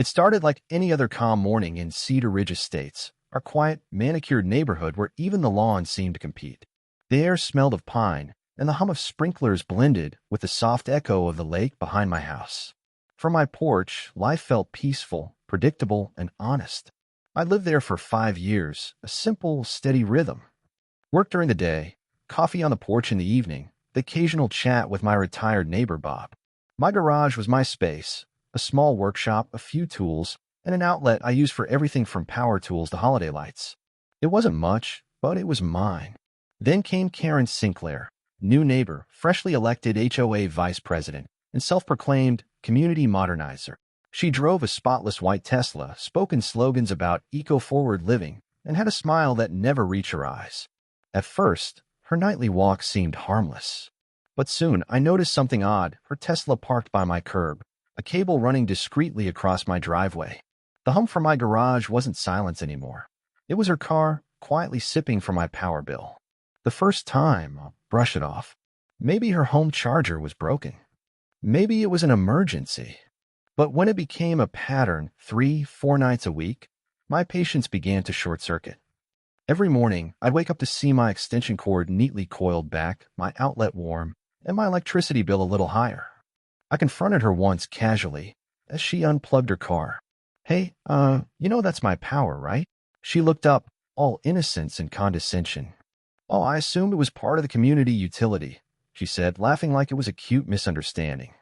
It started like any other calm morning in Cedar Ridge Estates, our quiet, manicured neighborhood where even the lawn seemed to compete. The air smelled of pine, and the hum of sprinklers blended with the soft echo of the lake behind my house. From my porch, life felt peaceful, predictable, and honest. I lived there for 5 years, a simple, steady rhythm. Work during the day, coffee on the porch in the evening, the occasional chat with my retired neighbor Bob. My garage was my space, a small workshop, a few tools, and an outlet I used for everything from power tools to holiday lights. It wasn't much, but it was mine. Then came Karen Sinclair, new neighbor, freshly elected HOA vice president, and self-proclaimed community modernizer. She drove a spotless white Tesla, spoke in slogans about eco-forward living, and had a smile that never reached her eyes. At first, her nightly walk seemed harmless. But soon I noticed something odd, her Tesla parked by my curb, a cable running discreetly across my driveway. The hum from my garage wasn't silence anymore. It was her car, quietly sipping from my power bill. The first time, I'll brush it off. Maybe her home charger was broken. Maybe it was an emergency. But when it became a pattern 3-4 nights a week, my patience began to short-circuit. Every morning, I'd wake up to see my extension cord neatly coiled back, my outlet warm, and my electricity bill a little higher. I confronted her once casually as she unplugged her car. "Hey, that's my power, right?" She looked up, all innocence and condescension. "Oh, I assumed it was part of the community utility," she said, laughing like it was a cute misunderstanding.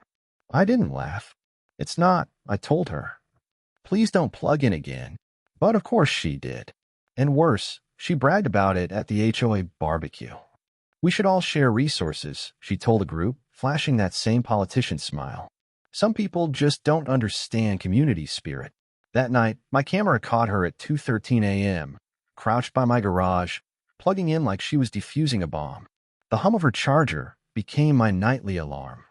I didn't laugh. "It's not," I told her. "Please don't plug in again." But of course she did. And worse, she bragged about it at the HOA barbecue. "We should all share resources," she told the group, flashing that same politician smile. Some people just don't understand community spirit. That night, my camera caught her at 2:13 a.m., crouched by my garage, plugging in like she was defusing a bomb. The hum of her charger became my nightly alarm.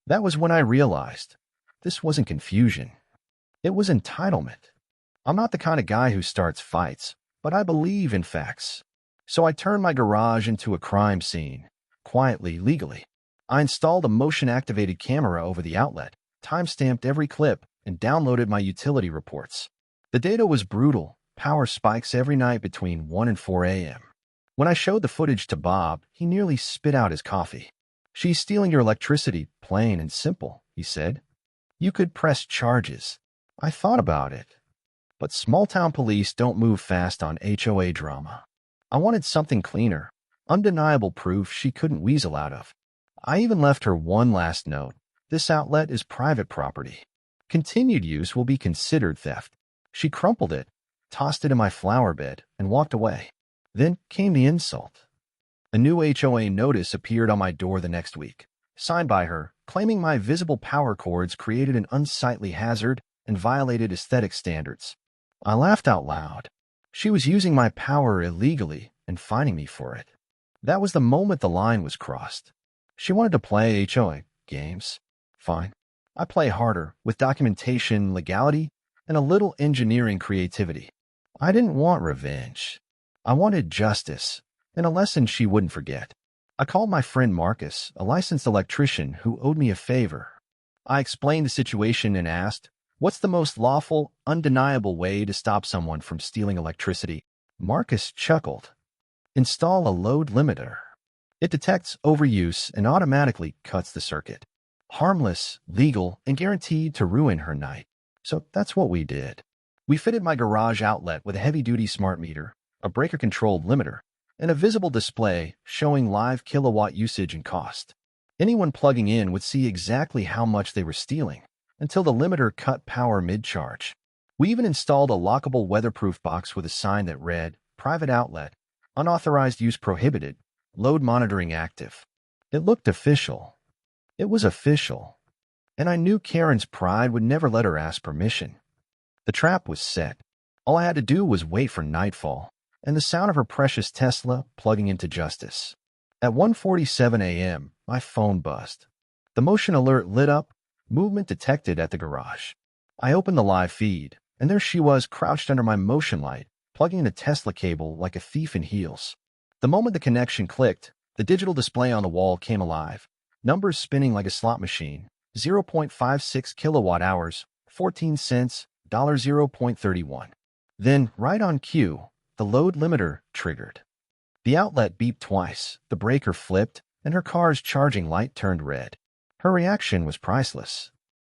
That was when I realized this wasn't confusion. It was entitlement. I'm not the kind of guy who starts fights, but I believe in facts. So I turned my garage into a crime scene, quietly, legally. I installed a motion-activated camera over the outlet, time-stamped every clip, and downloaded my utility reports. The data was brutal, power spikes every night between 1 and 4 a.m. When I showed the footage to Bob, he nearly spit out his coffee. "She's stealing your electricity, plain and simple," he said. "You could press charges." I thought about it. But small-town police don't move fast on HOA drama. I wanted something cleaner, undeniable proof she couldn't weasel out of. I even left her one last note. "This outlet is private property. Continued use will be considered theft." She crumpled it, tossed it in my flower bed, and walked away. Then came the insult. A new HOA notice appeared on my door the next week, signed by her, claiming my visible power cords created an unsightly hazard and violated aesthetic standards. I laughed out loud. She was using my power illegally and fining me for it. That was the moment the line was crossed. She wanted to play HOA games. Fine. I play harder, with documentation, legality, and a little engineering creativity. I didn't want revenge. I wanted justice, and a lesson she wouldn't forget. I called my friend Marcus, a licensed electrician who owed me a favor. I explained the situation and asked, "What's the most lawful, undeniable way to stop someone from stealing electricity?" Marcus chuckled. "Install a load limiter. It detects overuse and automatically cuts the circuit." Harmless, legal, and guaranteed to ruin her night. So that's what we did. We fitted my garage outlet with a heavy-duty smart meter, a breaker-controlled limiter, and a visible display showing live kilowatt usage and cost. Anyone plugging in would see exactly how much they were stealing, until the limiter cut power mid-charge. We even installed a lockable weatherproof box with a sign that read, "Private outlet, unauthorized use prohibited, load monitoring active." It looked official. It was official. And I knew Karen's pride would never let her ask permission. The trap was set. All I had to do was wait for nightfall, and the sound of her precious Tesla plugging into justice. At 1:47 a.m., my phone buzzed. The motion alert lit up, movement detected at the garage. I opened the live feed, and there she was crouched under my motion light, plugging in the Tesla cable like a thief in heels. The moment the connection clicked, the digital display on the wall came alive, numbers spinning like a slot machine, 0.56 kilowatt hours, 14 cents, $0.31. Then, right on cue, the load limiter triggered. The outlet beeped twice, the breaker flipped, and her car's charging light turned red. Her reaction was priceless.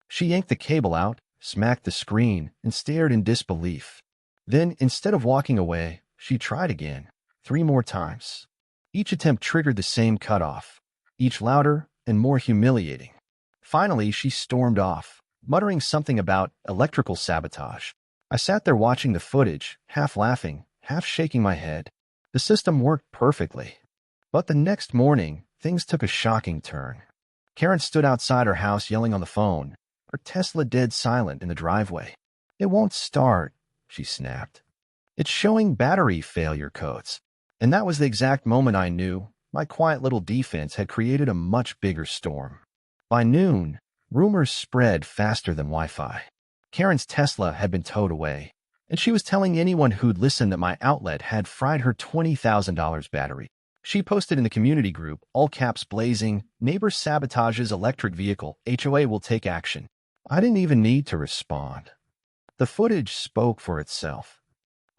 She yanked the cable out, smacked the screen, and stared in disbelief. Then, instead of walking away, she tried again, 3 more times. Each attempt triggered the same cutoff, each louder and more humiliating. Finally, she stormed off, muttering something about electrical sabotage. I sat there watching the footage, half laughing, half shaking my head. The system worked perfectly. But the next morning, things took a shocking turn. Karen stood outside her house yelling on the phone, her Tesla dead silent in the driveway. "It won't start," she snapped. "It's showing battery failure codes." And that was the exact moment I knew my quiet little defense had created a much bigger storm. By noon, rumors spread faster than Wi-Fi. Karen's Tesla had been towed away, and she was telling anyone who'd listen that my outlet had fried her $20,000 battery. She posted in the community group, all caps blazing, "Neighbor sabotages electric vehicle, HOA will take action." I didn't even need to respond. The footage spoke for itself.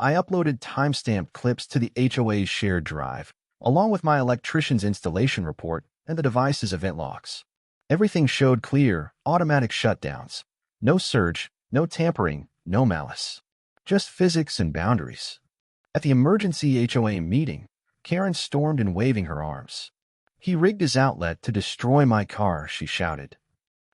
I uploaded timestamped clips to the HOA's shared drive, along with my electrician's installation report and the device's event logs. Everything showed clear, automatic shutdowns. No surge, no tampering, no malice. Just physics and boundaries. At the emergency HOA meeting, Karen stormed in waving her arms. "He rigged his outlet to destroy my car," she shouted.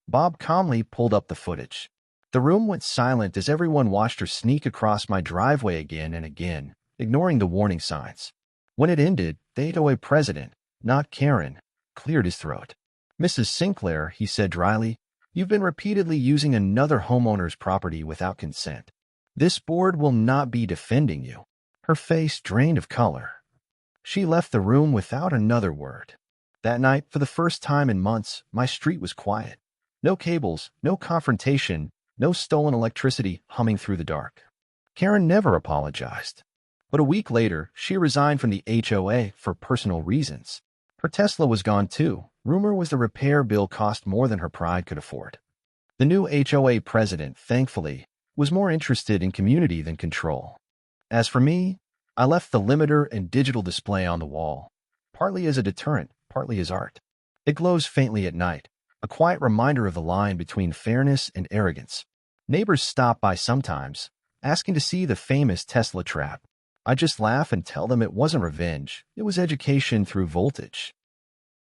Bob calmly pulled up the footage. The room went silent as everyone watched her sneak across my driveway again and again, ignoring the warning signs. When it ended, the HOA president, not Karen, cleared his throat. "Mrs. Sinclair," he said dryly, "you've been repeatedly using another homeowner's property without consent. This board will not be defending you." Her face drained of color. She left the room without another word. That night, for the first time in months, my street was quiet. No cables, no confrontation, no stolen electricity humming through the dark. Karen never apologized. But a week later, she resigned from the HOA for personal reasons. Her Tesla was gone too. Rumor was the repair bill cost more than her pride could afford. The new HOA president, thankfully, was more interested in community than control. As for me, I left the limiter and digital display on the wall, partly as a deterrent, partly as art. It glows faintly at night, a quiet reminder of the line between fairness and arrogance. Neighbors stop by sometimes, asking to see the famous Tesla trap. I just laugh and tell them it wasn't revenge, it was education through voltage.